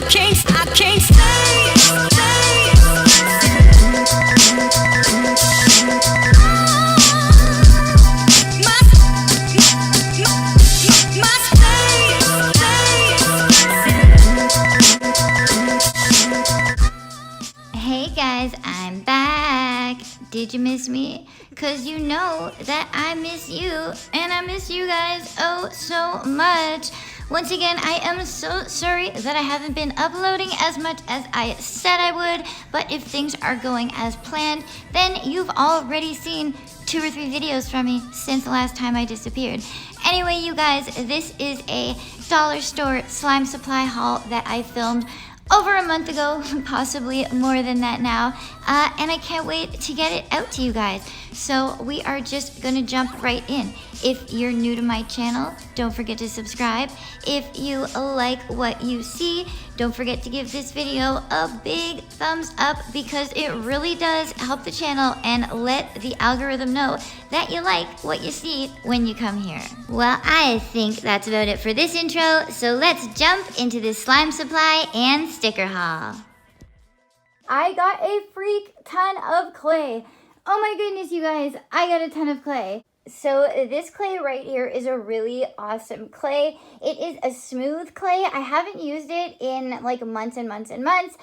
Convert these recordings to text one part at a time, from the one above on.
can't stay. Hey guys, I'm back. Did you miss me? Cause you know that I miss you, and I miss you guys oh so much. Once again, I am so sorry that I haven't been uploading as much as I said I would, but if things are going as planned, then you've already seen 2 or 3 videos from me since the last time I disappeared. Anyway, you guys, this is a dollar store slime supply haul that I filmed over a month ago, possibly more than that now, and I can't wait to get it out to you guys. So we are just gonna jump right in. If you're new to my channel, don't forget to subscribe. If you like what you see, don't forget to give this video a big thumbs up because it really does help the channel and let the algorithm know that you like what you see when you come here. Well, I think that's about it for this intro, so let's jump into this slime supply and sticker haul. I got a freak ton of clay. Oh my goodness, you guys, I got a ton of clay. So this clay right here is a really awesome clay. It is a smooth clay. I haven't used it in like months and months and months,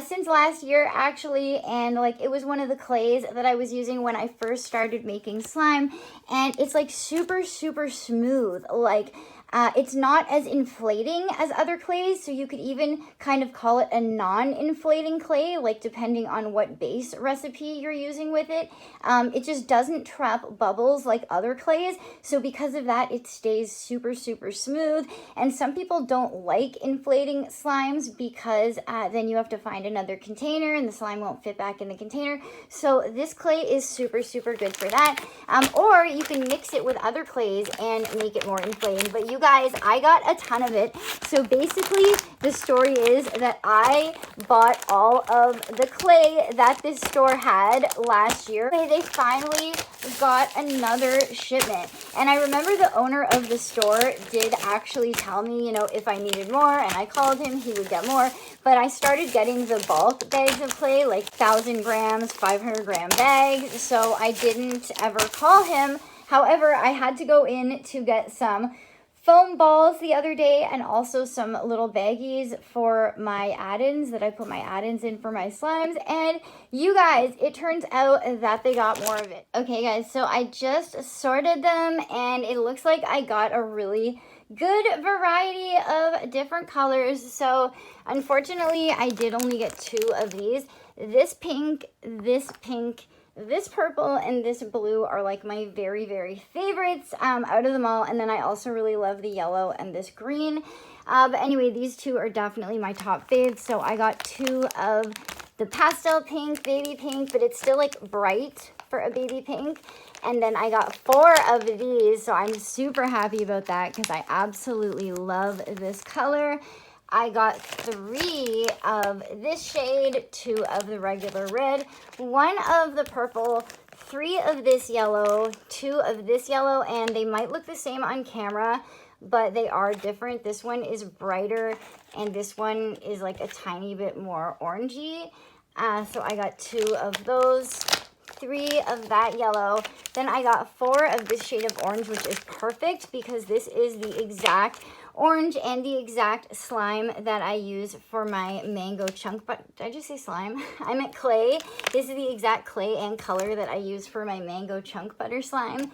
since last year actually, and like it was one of the clays that I was using when I first started making slime, and it's like super smooth. Like it's not as inflating as other clays, so you could even kind of call it a non-inflating clay, like depending on what base recipe you're using with it. It just doesn't trap bubbles like other clays, so because of that, it stays super smooth. And some people don't like inflating slimes because then you have to find another container and the slime won't fit back in the container. So this clay is super good for that. Or you can mix it with other clays and make it more inflating. But you guys, I got a ton of it. So basically, the story is that I bought all of the clay that this store had last year. They finally got another shipment. And I remember the owner of the store did actually tell me, you know, if I needed more and I called him, he would get more. But I started getting the bulk bags of clay, like 1,000 grams, 500 gram bags. So I didn't ever call him. However, I had to go in to get some foam balls the other day and also some little baggies for my add-ins that I put my add-ins in for my slimes. And you guys, it turns out that they got more of it. Okay guys, so I just sorted them and it looks like I got a really good variety of different colors. So unfortunately, I did only get 2 of these. This pink, this purple, and this blue are like my very favorites out of them all. And then I also really love the yellow and this green. But anyway, these 2 are definitely my top faves. So I got 2 of the pastel pink, baby pink, but it's still like bright for a baby pink. And then I got 4 of these, so I'm super happy about that because I absolutely love this color. I got 3 of this shade, 2 of the regular red, 1 of the purple, 3 of this yellow, 2 of this yellow, and they might look the same on camera, but they are different. This one is brighter, and this one is like a tiny bit more orangey. So I got 2 of those, 3 of that yellow. Then I got 4 of this shade of orange, which is perfect because this is the exact orange and the exact slime that I use for my mango chunk. But did I just say slime? I meant clay. This is the exact clay and color that I use for my mango chunk butter slime.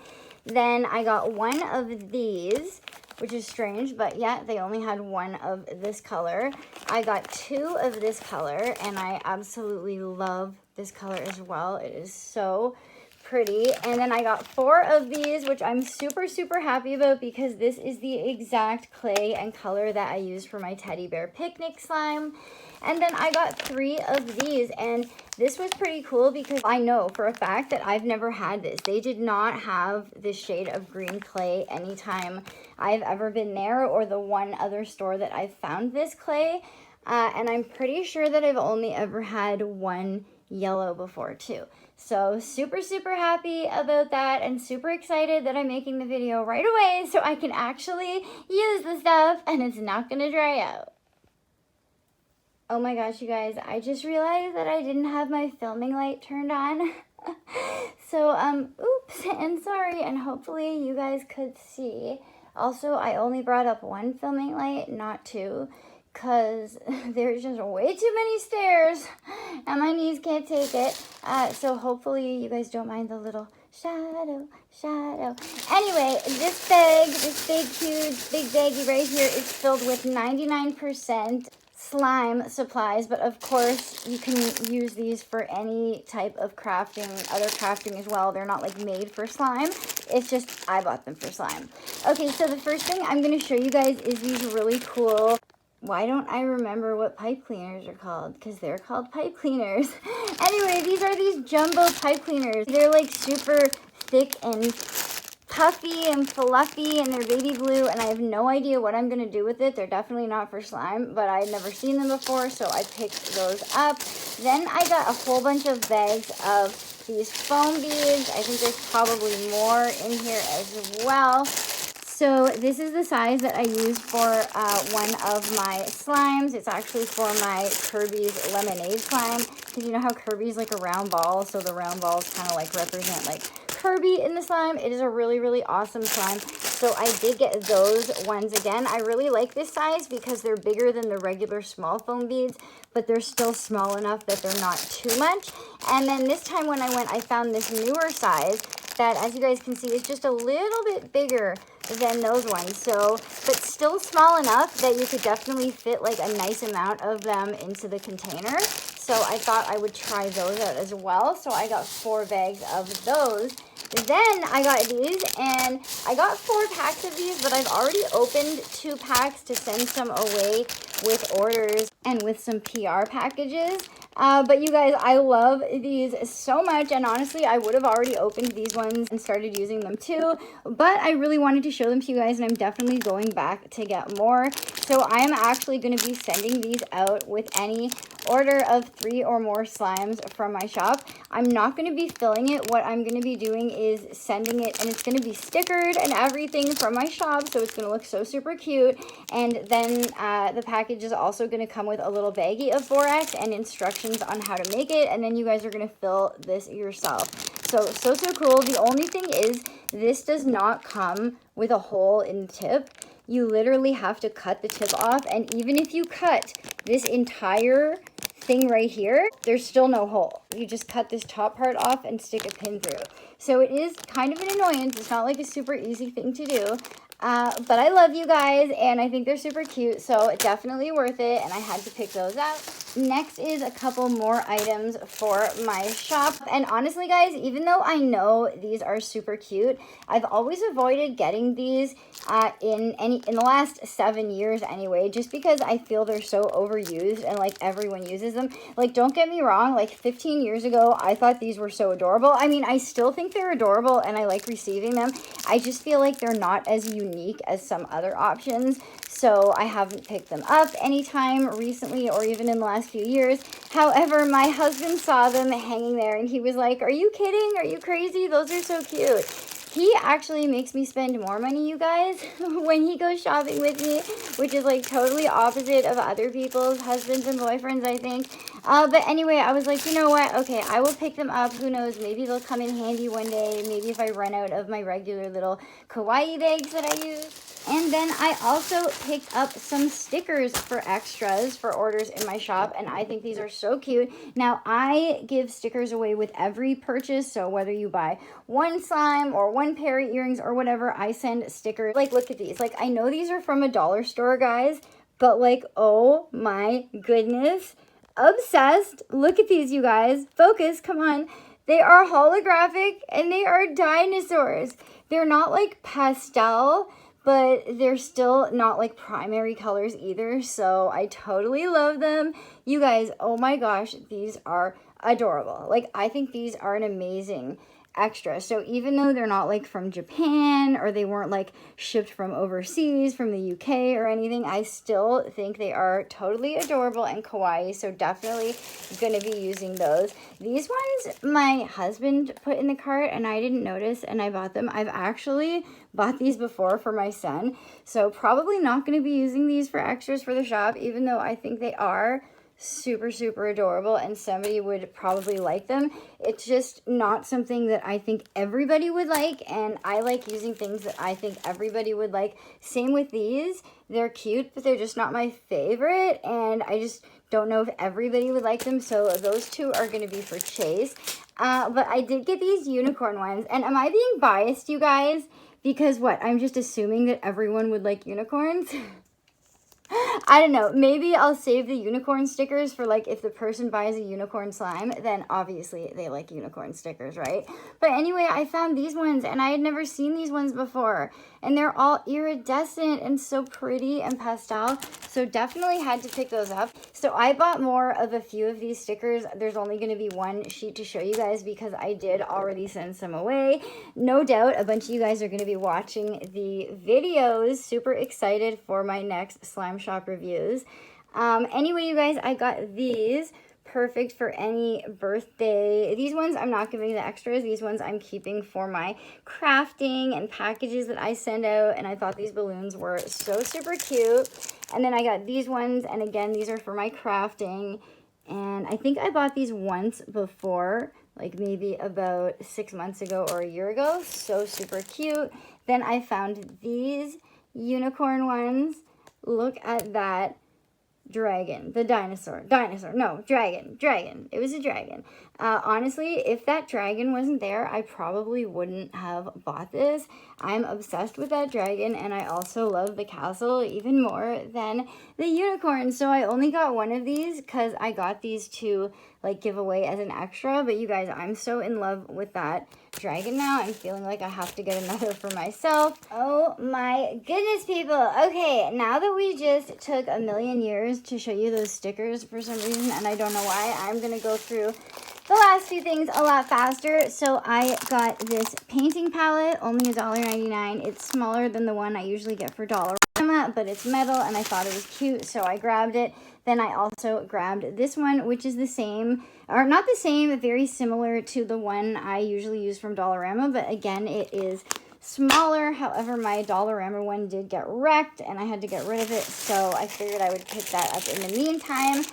Then I got 1 of these, which is strange, but yeah, they only had 1 of this color. I got 2 of this color, and I absolutely love this color as well. It is so pretty. And then I got 4 of these, which I'm super happy about because this is the exact clay and color that I use for my teddy bear picnic slime. And then I got 3 of these, and this was pretty cool because I know for a fact that I've never had this. They did not have this shade of green clay anytime I've ever been there or the one other store that I've found this clay. And I'm pretty sure that I've only ever had 1 yellow before too. So super happy about that and super excited that I'm making the video right away so I can actually use the stuff and it's not gonna dry out. Oh my gosh, you guys, I just realized that I didn't have my filming light turned on. So, oops, and sorry, and hopefully you guys could see. Also, I only brought up one filming light, not two, because there's just way too many stairs, and my knees can't take it. So hopefully you guys don't mind the little shadow. Anyway, this big, huge, big baggie right here is filled with 99% slime supplies, but of course you can use these for any type of crafting, other crafting as well. They're not like made for slime. It's just I bought them for slime. Okay, so the first thing I'm going to show you guys is these really cool, why don't I remember what pipe cleaners are called? Because they're called pipe cleaners. Anyway, these are these jumbo pipe cleaners. They're like super thick and puffy and fluffy, and they're baby blue, and I have no idea what I'm going to do with it. They're definitely not for slime, but I'd never seen them before, so I picked those up. Then I got a whole bunch of bags of these foam beads. I think there's probably more in here as well. So this is the size that I use for one of my slimes. It's actually for my Kirby's lemonade slime, because you know how Kirby's like a round ball, so the round balls kind of like represent like Kirby in the slime. It is a really, really awesome slime. So I did get those ones again. I really like this size because they're bigger than the regular small foam beads, but they're still small enough that they're not too much. And then this time when I went, I found this newer size that, as you guys can see, is just a little bit bigger than those ones. So, but still small enough that you could definitely fit like a nice amount of them into the container. So I thought I would try those out as well. So I got 4 bags of those. Then I got these, and I got 4 packs of these, but I've already opened 2 packs to send some away with orders and with some PR packages. But you guys, I love these so much, and honestly, I would have already opened these ones and started using them too, but I really wanted to show them to you guys, and I'm definitely going back to get more. So I am actually going to be sending these out with any order of 3 or more slimes from my shop. I'm not going to be filling it. What I'm going to be doing is sending it, and it's going to be stickered and everything from my shop, so it's going to look so super cute. And then the package is also going to come with a little baggie of borax and instructions on how to make it, and then you guys are going to fill this yourself. So cool. The only thing is, this does not come with a hole in the tip. You literally have to cut the tip off, and even if you cut this entire thing right here, there's still no hole. You just cut this top part off and stick a pin through. So it is kind of an annoyance. It's not like a super easy thing to do. But I love you guys, and I think they're super cute, so definitely worth it, and I had to pick those out. Next is a couple more items for my shop, and honestly guys, even though I know these are super cute, I've always avoided getting these in the last 7 years anyway, just because I feel they're so overused and like everyone uses them. Like, don't get me wrong, like 15 years ago, I thought these were so adorable. I mean, I still think they're adorable and I like receiving them. I just feel like they're not as unique as some other options, so I haven't picked them up anytime recently or even in the last few years. However, my husband saw them hanging there and he was like, "Are you kidding? Are you crazy? Those are so cute." He actually makes me spend more money, you guys, when he goes shopping with me, which is like totally opposite of other people's husbands and boyfriends, I think. But anyway, I was like, you know what? Okay, I will pick them up. Who knows? Maybe they'll come in handy one day. Maybe if I run out of my regular little kawaii bags that I use. And then I also picked up some stickers for extras for orders in my shop, and I think these are so cute. Now, I give stickers away with every purchase, so whether you buy one slime or one pair of earrings or whatever, I send stickers. Like, look at these. Like, I know these are from a dollar store, guys, but like, oh my goodness. Obsessed. Look at these, you guys. Focus, come on. They are holographic, and they are dinosaurs. They're not like pastel, but they're still not like primary colors either, so I totally love them. You guys, oh my gosh, these are adorable. Like, I think these are an amazing extra. So even though they're not like from Japan, or they weren't like shipped from overseas, from the UK or anything, I still think they are totally adorable and kawaii, so definitely gonna be using those. These ones my husband put in the cart and I didn't notice, and I bought them. I've actually bought these before for my son, so probably not going to be using these for extras for the shop, even though I think they are super, super adorable, and somebody would probably like them. It's just not something that I think everybody would like, and I like using things that I think everybody would like. Same with these. They're cute, but they're just not my favorite, and I just don't know if everybody would like them, so those two are going to be for Chase. But I did get these unicorn ones, and am I being biased, you guys? Because what? I'm just assuming that everyone would like unicorns? I don't know. Maybe I'll save the unicorn stickers for, like, if the person buys a unicorn slime, then obviously they like unicorn stickers, right? But anyway, I found these ones, and I had never seen these ones before. And they're all iridescent and so pretty and pastel. So definitely had to pick those up. So I bought more of a few of these stickers. There's only going to be one sheet to show you guys because I did already send some away. No doubt a bunch of you guys are going to be watching the videos. Super excited for my next slime shop reviews. Anyway, you guys, I got these. Perfect for any birthday. These ones I'm not giving the extras. These ones I'm keeping for my crafting and packages that I send out. And I thought these balloons were so super cute. And then I got these ones. And again, these are for my crafting. And I think I bought these once before, like maybe about 6 months ago or a year ago. So super cute. Then I found these unicorn ones. Look at that. Dragon, the dinosaur, no, dragon, it was a dragon. Honestly, if that dragon wasn't there, I probably wouldn't have bought this. I'm obsessed with that dragon, and I also love the castle even more than the unicorn. So I only got one of these because I got these to, like, give away as an extra. But you guys, I'm so in love with that dragon now. I'm feeling like I have to get another for myself. Oh my goodness, people. Okay, now that we just took a million years to show you those stickers for some reason, and I don't know why, I'm gonna go through the last few things a lot faster. So I got this painting palette, only $1.99. It's smaller than the one I usually get for Dollarama, but it's metal, and I thought it was cute, so I grabbed it. Then I also grabbed this one, which is the same, or not the same, very similar to the one I usually use from Dollarama, but again, it is smaller. However, my Dollarama one did get wrecked, and I had to get rid of it, so I figured I would pick that up in the meantime.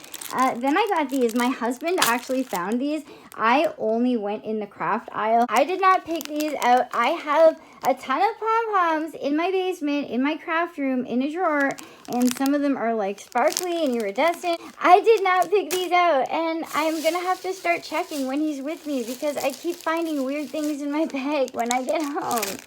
Then I got these. My husband actually found these. I only went in the craft aisle. I did not pick these out. I have a ton of pom-poms in my basement, in my craft room, in a drawer, and some of them are like sparkly and iridescent. I did not pick these out, and I'm gonna have to start checking when he's with me because I keep finding weird things in my bag when I get home.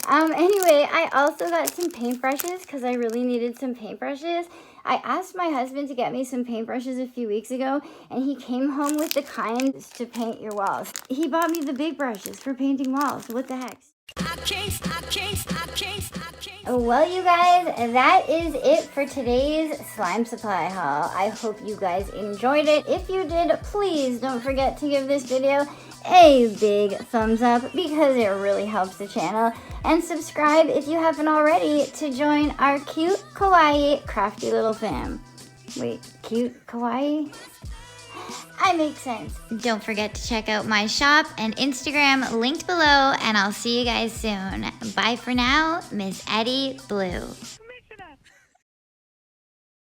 Anyway, I also got some paintbrushes because I really needed some paintbrushes. I asked my husband to get me some paintbrushes a few weeks ago, and he came home with the kinds to paint your walls. He bought me the big brushes for painting walls. What the heck? Well, you guys, that is it for today's slime supply haul. I hope you guys enjoyed it. If you did, please don't forget to give this video a big thumbs up because it really helps the channel. And subscribe if you haven't already to join our cute, kawaii, crafty little fam. Wait, cute, kawaii? I make sense. Don't forget to check out my shop and Instagram linked below, and I'll see you guys soon. Bye for now, Miss Eddie Blue.